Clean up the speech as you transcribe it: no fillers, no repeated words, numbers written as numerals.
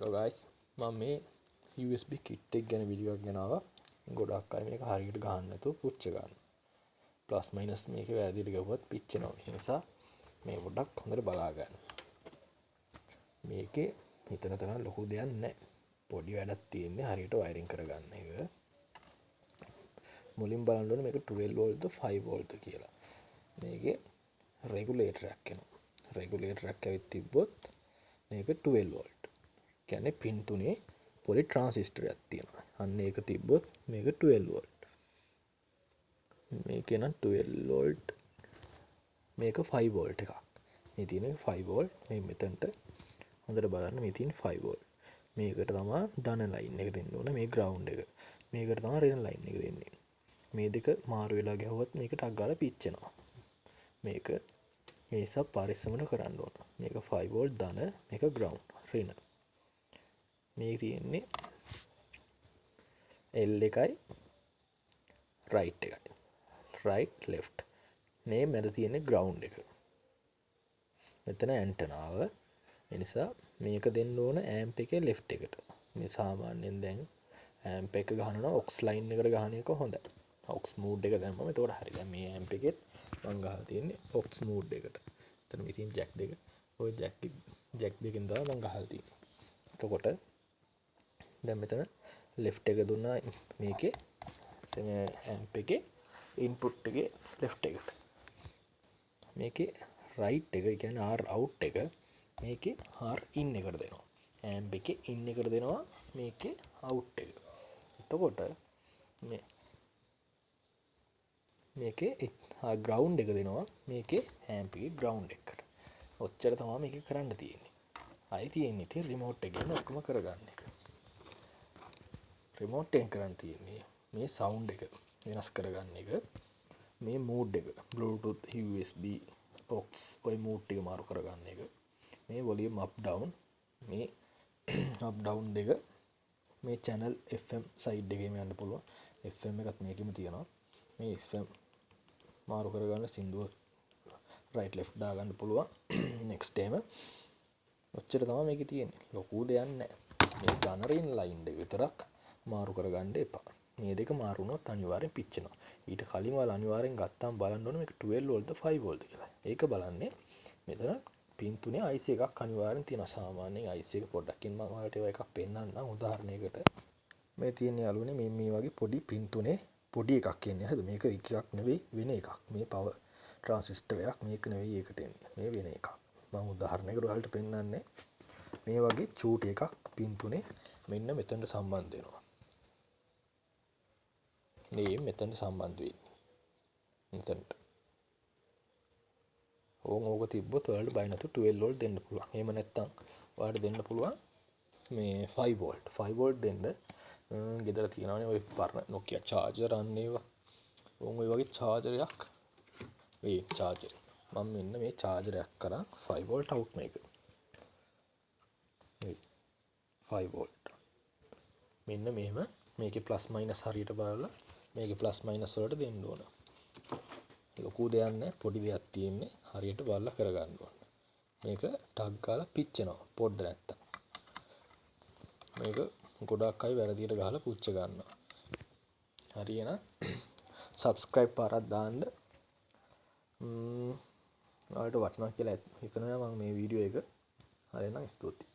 Hello guys, මම මේ USB kit එක ගැන වීඩියෝ එකක් ගෙනාවා. ගොඩක් අය මේක හරියට ගහන්න නැතුව පුච්ච ගන්න. ප්ලස් මයිනස් මේකේ වැරදියට ගහුවත් පිච්චෙනවා. ඒ නිසා මේ පොඩ්ඩක් හොඳට බලා ගන්න. මේකේ හිතන තරම් ලොකු දෙයක් නැහැ. පොඩි වැඩක් තියෙන්නේ හරියට වයරින් කරගන්න එක. මුලින් බලන්න ඕනේ මේක 12 volt 5 volt කියලා. මේකේ රෙගුලේටර් එකක් එනවා. රෙගුලේටර් එකක් ඇවිත් තිබ්බොත් මේක 12 volt. කියන්නේ පින් තුනේ පොලි ට්‍රාන්සිස්ටරයක් තියෙනවා. අන්න ඒක තිබ්බොත් මේක 12 volt. මේක නම් 12 volt. මේක 5 volt එකක්. මේ තියෙන 5 volt. මේ මෙතනට හොඳට බලන්න මේ තියෙන 5 volt. මේකට තමයි ධන ලයින් එක දෙන්න ඕන. මේ ග්‍රවුන්ඩ් එක. මේකට තමයි රින ලයින් එක දෙන්නේ. මේ දෙක මාරු වෙලා ගහුවත් මේක ටක් ගාලා පිච්චෙනවා. මේක මේ නිසා පරිස්සමට කරන්න ඕන. මේක 5 volt ධන, මේක ග්‍රවුන්ඩ් රින. මේ තියෙන්නේ L එකයි right එකයි. right left. මේ මැද තියෙන්නේ ground එක. මෙතන ඇන්ටනාව. ඒ නිසා මේක දෙන්න ඕන amp එකේ left එකට. මේ සාමාන්‍යයෙන් දැන් amp එක ගහනවා aux line එකට ගහන එක හොඳයි. aux mode එක දැම්මම එතකොට හරි. දැන් මේ amp එකෙත් මම ගහලා තියෙන්නේ aux mode එකට. එතන මේ තියෙන jack දෙක. ওই jack දෙකෙන් තමයි මම ගහලා තියෙන්නේ. එතකොට දැන් මෙතන left එක දුන්නා මේකේ amp එකේ input එකේ left එකට. මේකේ right එක කියන්නේ R out එක මේකේ R in එකට දෙනවා. amp එකේ in එකට දෙනවා මේකේ out එක. එතකොට මේකේ ground එක දෙනවා මේකේ amp එකේ ground එකට. ඔච්චර තමයි මේක කරන්න තියෙන්නේ. ආයි තියෙන්නේ ඉතින් remote එකෙන් ඔක්කොම කරගන්න එක. remote එකෙන් කරන්න තියෙන්නේ මේ sound එක වෙනස් කරගන්න එක. මේ mode එක bluetooth USB aux ඔය mode ටික මාරු කරගන්න එක. මේ volume up down මේ up down දෙක මේ channel FM side එකේම යන්න පුළුවන්. FM එකත් මේකෙම තියෙනවා. මේ FM මාරු කරගන්න සින්දුව right left දා ගන්න පුළුවන්. next time ඔච්චර තමයි මේකේ තියෙන්නේ. ලොකු දෙයක් නැහැ. මේ gunner-in line දෙක විතරක් මාරු කරගන්න එපා. මේ දෙක මාරු වුණොත් අනිවාර්යෙන් පිච්චෙනවා. ඊට කලින් වල අනිවාර්යෙන් ගත්තාම බලන්න ඕනේ මේක 12 volt 5 volt කියලා. ඒක බලන්නේ මෙතන පින් තුනේ IC එකක් අනිවාර්යෙන් තියෙනවා. සාමාන්‍යයෙන් IC එක පොඩ්ඩක්කින් මම ඔයාලට ඒව එකක් පෙන්නන්නම් උදාහරණයකට. මේ තියෙන යාළුවනේ මේ වගේ පොඩි පින් තුනේ පොඩි එකක් එන්නේ. හරිද? මේක එකක් නෙවෙයි වෙන එකක්. මේ power transistor එකක් මේක නෙවෙයි ඒකට එන්නේ. මේ වෙන එකක්. මම උදාහරණයකට ඔයාලට පෙන්නන්නේ. මේ වගේ චූටි එකක් පින් තුනේ මෙන්න මෙතනට සම්බන්ධ වෙනවා. මේ මෙතනට සම්බන්ධ වෙන්නේ. මෙතනට. ඕක තිබ්බොත් ඔයාලට බය නැතුව 12 volt දෙන්න පුළුවන්. එහෙම නැත්නම් ඔයාලට දෙන්න පුළුවන් මේ 5 volt. 5 volt දෙන්න ගෙදර තියෙනවානේ ඔය පරණ Nokia charger අන්න ඒවා. ඔය වගේ charger එකක් මේ charger. මම මෙන්න මේ charger එකක් කරන් 5 volt out මේක. මේ 5 volt. මෙන්න මෙහෙම මේකේ plus minus හරියට බලලා මේකේ plus minus වලට දෙන්න ඕන. ලොකු දෙයක් නැහැ පොඩි දෙයක් තියෙන්නේ හරියට බලලා කරගන්න ඕන. මේක ටක් ගාලා පිච්චෙනවා පොඩ්ඩ නැත්තම්. මේක ගොඩක් අය වැරදියට ගහලා පුච්ච ගන්නවා. හරියනම් subscribe පාරක් දාන්න. ඔයාලට වටිනවා කියලා හිතනවා මම මේ වීඩියෝ එක. හරියනම් ස්තුතියි.